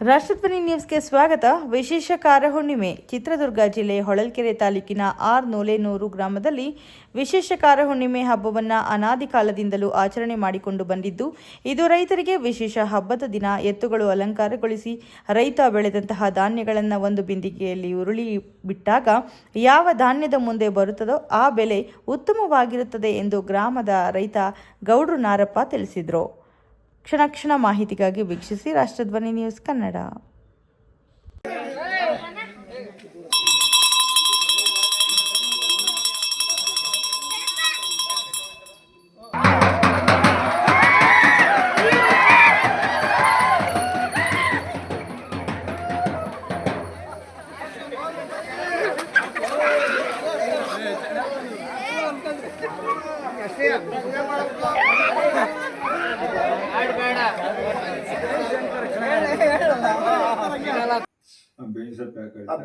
ರಾಷ್ಟ್ರಧ್ವನಿ ನ್ಯೂಸ್ಗೆ ಸ್ವಾಗತ. ವಿಶೇಷ ಕಾರ ಹುಣ್ಣಿಮೆ. ಚಿತ್ರದುರ್ಗ ಜಿಲ್ಲೆ ಹೊಳಲ್ಕೆರೆ ತಾಲೂಕಿನ ನೋಲೇನೂರು ಗ್ರಾಮದಲ್ಲಿ ವಿಶೇಷ ಕಾರ ಹುಣ್ಣಿಮೆ ಹಬ್ಬವನ್ನು ಅನಾದಿ ಕಾಲದಿಂದಲೂ ಆಚರಣೆ ಮಾಡಿಕೊಂಡು ಬಂದಿದ್ದು, ಇದು ರೈತರಿಗೆ ವಿಶೇಷ ಹಬ್ಬದ ದಿನ. ಎತ್ತುಗಳು ಅಲಂಕಾರಗೊಳಿಸಿ ರೈತ ಬೆಳೆದಂತಹ ಧಾನ್ಯಗಳನ್ನು ಒಂದು ಬಿಂದಿಗೆಯಲ್ಲಿ ಉರುಳಿ ಬಿಟ್ಟಾಗ ಯಾವ ಧಾನ್ಯದ ಮುಂದೆ ಬರುತ್ತದೋ ಆ ಬೆಲೆ ಉತ್ತಮವಾಗಿರುತ್ತದೆ ಎಂದು ಗ್ರಾಮದ ರೈತ ಗೌಡ್ರು ನಾರಪ್ಪ ತಿಳಿಸಿದರು. ಕ್ಷಣ ಕ್ಷಣ ಮಾಹಿತಿಗಾಗಿ ವೀಕ್ಷಿಸಿ ರಾಷ್ಟ್ರಧ್ವನಿ ನ್ಯೂಸ್ ಕನ್ನಡ.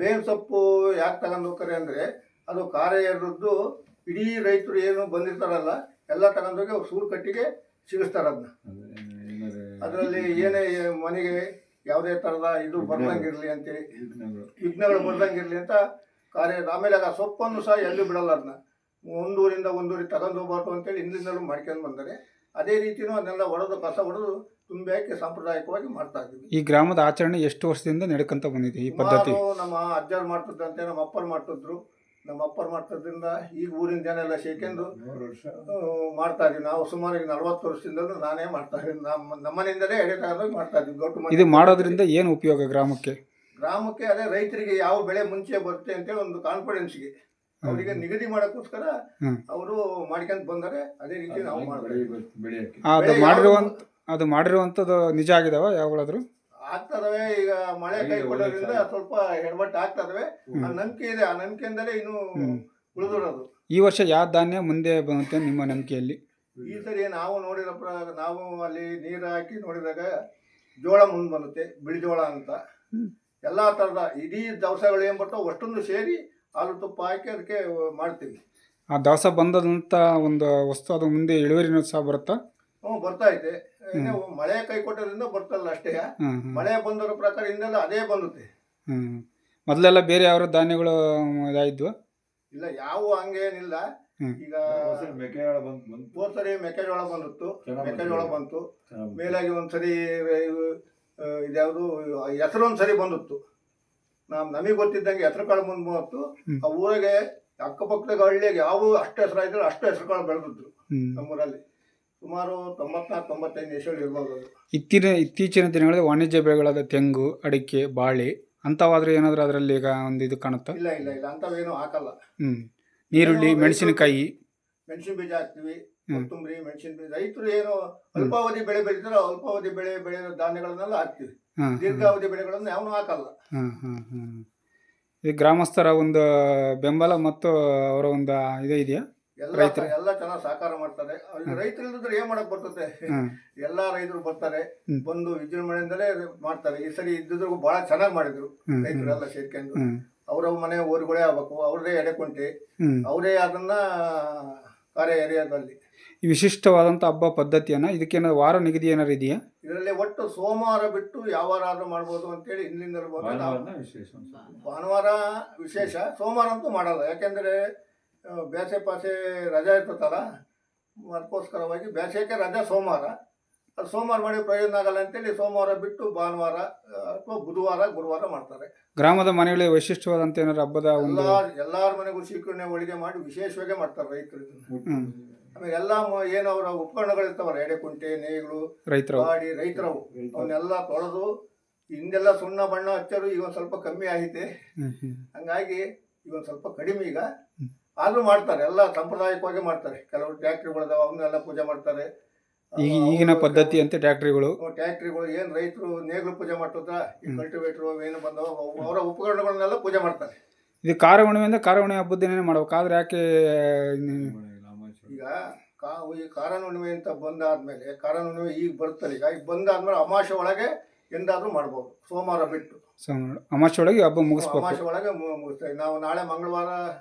ಬೇವಿನ ಸೊಪ್ಪು ಯಾಕೆ ತಗೊಂಡು ಹೋಗ್ತಾರೆ ಅಂದ್ರೆ ಅದು ಖಾರ ಎರದ್ದು ಇಡೀ ರೈತರು ಏನು ಬಂದಿರ್ತಾರಲ್ಲ ಎಲ್ಲ ತಗೊಂಡೋಗಿ ಅವ್ರು ಸೂರು ಕಟ್ಟಿಗೆ ಸಿಗಿಸ್ತಾರ. ಅದರಲ್ಲಿ ಏನೇ ಮನೆಗೆ ಯಾವುದೇ ತರದ ಇದು ಬರ್ದಂಗಿರ್ಲಿ ಅಂತೇಳಿ, ವಿಘ್ನಗಳು ಬರ್ದಂಗಿರ್ಲಿ ಅಂತ ಕಾರ್ಯ. ಆಮೇಲೆ ಆ ಸೊಪ್ಪನ್ನು ಸಹ ಎಲ್ಲೂ ಬಿಡಲ್ಲ. ಅದನ್ನ ಒಂದೂರಿಂದ ಒಂದೂರಿಗೆ ತಗೊಂಡು ಹೋಗ್ಬಾರ್ದು ಅಂತೇಳಿ ಹಿಂದಿನಿಂದಲೂ ಮಾಡ್ಕೊಂಡು ಬಂದರೆ, ಅದೇ ರೀತಿನೂ ಅದನ್ನೆಲ್ಲ ಹೊಡೆದು ಕಸ ಹೊಡೆದು ತುಂಬಿ ಹಾಕಿ ಸಾಂಪ್ರದಾಯಿಕವಾಗಿ ಮಾಡ್ತಾ ಇದ್ದೀವಿ. ಈ ಗ್ರಾಮದ ಆಚರಣೆ ಎಷ್ಟು ವರ್ಷದಿಂದ ನಡ್ಕೊಂತ ಬಂದಿದೆ ಈ ಪದ್ಧತಿ? ನಮ್ಮ ಅಜ್ಜರು ಮಾಡ್ತಿದ್ದಂತೆ ನಮ್ಮ ಅಪ್ಪರು ಮಾಡ್ತಿದ್ರು. ನಮ್ಮ ಅಪ್ಪರು ಮಾಡ್ತಿದ್ರಿಂದ ಈಗ ಊರಿನ ಜನ ಎಲ್ಲ ಸೇರ್ಕೊಂಡು ಮಾಡ್ತಾ ಇದೀವಿ. ನಾವು ಸುಮಾರು 40 ವರ್ಷದಿಂದಲೂ ನಾನೇ ಮಾಡ್ತಾ ಇದ್ದೀನಿ. ನಮ್ಮನೆಯಿಂದಲೇ ಎಡೆ ತಗೊಂಡೋಗಿ ಮಾಡ್ತಾ ಇದ್ವಿ. ಗೌಟು ಇದು ಮಾಡೋದ್ರಿಂದ ಏನು ಉಪಯೋಗ ಗ್ರಾಮಕ್ಕೆ? ಅದೇ ರೈತರಿಗೆ ಯಾವ ಬೆಳೆ ಮುಂಚೆ ಬರುತ್ತೆ ಅಂತೇಳಿ ಒಂದು ಕಾನ್ಫಿಡೆನ್ಸ್ಗೆ ಅವರಿಗೆ ನಿಗದಿ ಮಾಡೋಕ್ಕೋಸ್ಕರ ಅವರು ಮಾಡ್ಕೊಂತ ಬಂದರೆ, ಅದೇ ರೀತಿ ನಾವು ಮಾಡ್ತೀವಿ. ಅದು ಮಾಡಿರುವಂಥದ್ದು ನಿಜ ಆಗಿದಾವ? ಯಾವಾಗಾದ್ರೂ ಆಗ್ತದವೆ. ಈಗ ಮಳೆ ಕೈ ಕೊಡೋದ್ರಿಂದ ಸ್ವಲ್ಪ ಎಡವಟ್ಟು ಆಗ್ತದವೆ. ಆ ನಂಬಿಕೆ ಇದೆ. ಆ ನಂಬಿಕೆಯಿಂದಲೇ ಇನ್ನು ಉಳಿದಿರೋದು. ಈ ವರ್ಷ ಯಾವ ಧಾನ್ಯ ಮುಂದೆ ಬಂತೆ ನಿಮ್ಮ ನಂಬಿಕೆಯಲ್ಲಿ? ಈ ಸರಿ ನಾವು ನಾವು ಅಲ್ಲಿ ನೀರು ಹಾಕಿ ನೋಡಿದಾಗ ಜೋಳ ಮುಂದೆ ಬಂದುತ್ತೆ, ಬಿಳಿ ಜೋಳ ಅಂತ. ಎಲ್ಲಾ ತರದ ಇಡೀ ದವಸಗಳು ಏನ್ ಬರ್ತಾವ ಅಷ್ಟೊಂದು ಸೇರಿ ಹಾಲು ತುಪ್ಪ ಹಾಕಿ ಅದಕ್ಕೆ ಮಾಡ್ತೀವಿ. ಆ ದವಸ ಬಂದಂತ ಒಂದು ವಸ್ತು ಅದು ಮುಂದೆ ಇಳುವರಿನೂ ಸಹ ಬರುತ್ತಾ? ಬರ್ತಾ ಇದೆ. ಮಳೆ ಕೈ ಕೊಟ್ಟೋದ್ರಿಂದ ಬರ್ತಲ್ಲ ಅಷ್ಟೇ. ಮಳೆ ಬಂದರ ಪ್ರಕಾರ ಹಿಂದೆಲ್ಲ ಅದೇ ಬಂದುತ್ತೆ. ಮೊದಲೆಲ್ಲ ಬೇರೆ ಯಾವ ಧಾನ್ಯಗಳು ಇದಾಯಿದ್ವ? ಇಲ್ಲ, ಯಾವ ಹಂಗೇನಿಲ್ಲ. ಈಗ ಹೋದ್ಸರಿ ಮೆಕ್ಕೆಜೋಳ ಬಂದಿತ್ತು, ಮೆಕ್ಕೆಜೋಳ ಬಂತು. ಮೇಲಾಗಿ ಒಂದ್ಸರಿ ಇದ್ಯಾವುದು ಹೆಸರು ಒಂದ್ಸರಿ ಬಂದಿತ್ತು. ನಮಗೆ ಗೊತ್ತಿದ್ದಂಗೆ ಹೆಸರು ಕಾಳು ಮುಂದೆ ಬಂತು. ಆ ಊರಿಗೆ ಅಕ್ಕಪಕ್ಕದ ಹಳ್ಳಿಗೆ ಯಾವ ಅಷ್ಟು ಹೆಸರು ಇದ್ರೆ ಅಷ್ಟು ಹೆಸರು ಕಾಳು ಬೆಳೆದಿದ್ರು. ನಮ್ಮೂರಲ್ಲಿ ಸುಮಾರು 94-95 ಹೆಸರು ಇರ್ಬೋದು. ಇತ್ತೀಚಿನ ದಿನಗಳಲ್ಲಿ ವಾಣಿಜ್ಯ ಬೆಳೆಗಳಾದ ತೆಂಗು, ಅಡಿಕೆ, ಬಾಳೆ ಅಂತವಾದ್ರೆ ಏನಾದ್ರೂ ಅದರಲ್ಲಿ ಈಗ ಒಂದು ಇದು ಕಾಣುತ್ತಾ? ಇಲ್ಲ, ಅಂತವೇನು ಹಾಕಲ್ಲ. ನೀರುಳ್ಳಿ, ಮೆಣಸಿನಕಾಯಿ, ಮೆಣಸಿನ ಬೀಜ ಹಾಕ್ತಿವಿ, ಕೊತ್ತಂಬರಿ, ಮೆಣಸಿನ ಬೀಜ. ರೈತರು ಏನು ಅಲ್ಪಾವಧಿ ಬೆಳೆ ಬೆಳೀತಾರೋ ಅಲ್ಪಾವಧಿ ಬೆಳೆಯೋ ಧಾನ್ಯಗಳನ್ನೆಲ್ಲ ಹಾಕ್ತಿವಿ. ದೀರ್ಘಾವಧಿ ಬೆಳೆಗಳನ್ನು ಯಾವನು ಹಾಕಲ್ಲ. ಈ ಗ್ರಾಮಸ್ಥರ ಒಂದು ಬೆಂಬಲ ಮತ್ತು ಅವರ ಒಂದು ಇದೇ ಇದೆಯಾ? ಎಲ್ಲ ಚೆನ್ನಾಗಿ ಸಹಕಾರ ಮಾಡ್ತಾರೆ. ರೈತರು ಇಲ್ಲದ್ರೆ ಏನ್ ಮಾಡಕ್ ಬರ್ತದೆ? ಎಲ್ಲಾ ರೈತರು ಬರ್ತಾರೆ, ಬಂದು ವಿಜೃಂಭಣೆಯಿಂದಲೇ ಮಾಡ್ತಾರೆ. ಈ ಸರಿ ಇದ್ದಿದ್ರು ಬಹಳ ಚೆನ್ನಾಗಿ ಮಾಡಿದ್ರು. ರೈತರೆಲ್ಲ ಸೇರ್ಕೊಂಡು ಅವ್ರ ಮನೆ ಊರುಗಳೇ ಆಗ್ಬೇಕು, ಅವ್ರದೇ ಎಡೆಕೊಂಟೆ, ಅವರೇ ಅದನ್ನ ಕಾರ್ಯ ಏರಿಯಾದಲ್ಲಿ ಈ ವಿಶಿಷ್ಟವಾದಂತ ಹಬ್ಬ ಪದ್ಧತಿಯನ್ನ ಇದಕ್ಕೇನಾದ್ರು ವಾರ ನಿಗದಿ ಏನಾರು ಇದೆಯಾ? ಇದರಲ್ಲಿ ಒಟ್ಟು ಸೋಮವಾರ ಬಿಟ್ಟು ಯಾವ ವಾರ ಆದ್ರೂ ಮಾಡ್ಬೋದು ಅಂತೇಳಿ ಹಿಂದಿನಿಂದ ಭಾನುವಾರ ವಿಶೇಷ, ಸೋಮವಾರ ಅಂತೂ ಮಾಡಲ್ಲ. ಯಾಕೆಂದ್ರೆ ಬೇಸೆ ಪಾಸೆ ರಜಾ ಇರ್ತದಲ್ಲ, ಅದಕ್ಕೋಸ್ಕರವಾಗಿ ಬೇಸೆಗೆ ರಜಾ ಸೋಮವಾರ. ಅದು ಸೋಮವಾರ ಮಾಡಿ ಪ್ರಯೋಜನ ಆಗಲ್ಲ ಅಂತೇಳಿ ಸೋಮವಾರ ಬಿಟ್ಟು ಭಾನುವಾರ ಅಥವಾ ಬುಧವಾರ, ಗುರುವಾರ ಮಾಡ್ತಾರೆ. ಗ್ರಾಮದ ಮನೆಗಳಿಗೆ ವೈಶಿಷ್ಟ್ಯವಾದಂತ ಏನಾದ್ರು ಹಬ್ಬದ ಎಲ್ಲಾರ ಮನೆಗೂ ಶೀಕರಣೆ ಹೋಳಿಗೆ ಮಾಡಿ ವಿಶೇಷವಾಗಿ ಮಾಡ್ತಾರೆ ರೈತರು. ಆಮೇಲೆ ಎಲ್ಲ ಏನು ಅವರ ಉಪಕರಣಗಳು ಇರ್ತಾವಲ್ಲ, ಎಡೆಕುಂಟೆ, ನೇಗಿಲು, ಗಾಡಿ, ರೈತರವು ಅವನ್ನೆಲ್ಲ ತೊಳೆದು ಹಿಂದೆಲ್ಲ ಸುಣ್ಣ ಬಣ್ಣ ಹಚ್ಚರು. ಈಗ ಒಂದು ಸ್ವಲ್ಪ ಕಮ್ಮಿ ಆಗಿದೆ. ಹಂಗಾಗಿ ಈಗ ಒಂದು ಸ್ವಲ್ಪ ಕಡಿಮೆ. ಈಗ ಆದ್ರೂ ಮಾಡ್ತಾರೆ, ಎಲ್ಲ ಸಾಂಪ್ರದಾಯಿಕವಾಗಿ ಮಾಡ್ತಾರೆ. ಕೆಲವರು ಟ್ಯಾಕ್ಟ್ರಿಗಳದಾವ, ಅವನ್ನೆಲ್ಲ ಪೂಜೆ ಮಾಡ್ತಾರೆ. ಈಗಿನ ಪದ್ಧತಿ ಅಂತ ಟ್ಯಾಕ್ಟ್ರಿಗಳು ಏನ್ ರೈತರು ನೇಗಿಲು ಪೂಜೆ ಮಾಡ್ತಿದ್ರ, ಕಲ್ಟಿವೇಟರ್ ಏನು ಬಂದವ ಅವರ ಉಪಕರಣಗಳನ್ನೆಲ್ಲ ಪೂಜೆ ಮಾಡ್ತಾರೆ. ಇದು ಕಾರ ಹುಣ್ಣಿಮೆಯಿಂದ ಕಾರ ಹುಣ್ಣಿಮೆ ಹಬ್ಬದೇನೆ ಮಾಡ್ಬೇಕಾದ್ರೆ ಯಾಕೆ? ಈಗ ಈ ಕಾರ ಹುಣ್ಣಿಮೆ ಅಂತ ಬಂದಾದ್ಮೇಲೆ, ಕಾರ ಹುಣ್ಣಿಮೆ ಈಗ ಬರ್ತದೆ. ಈಗ ಬಂದಾದ್ಮೇಲೆ ಅಮಾವಾಸ್ಯೆ ಒಳಗೆ ಎಂದಾದ್ರೂ ಮಾಡ್ಬೋದು. ಸೋಮವಾರ ಬಿಟ್ಟು ಅಮಾವಾಸ್ಯೆ ಒಳಗೆ ಹಬ್ಬ ಮುಗಿಸ್ಬೇಕು. ಅಮಾವಾಸ್ಯೆ ಒಳಗೆ ಮುಗಿಸ್ತೇವೆ ನಾವು. ನಾಳೆ ಮಂಗಳವಾರ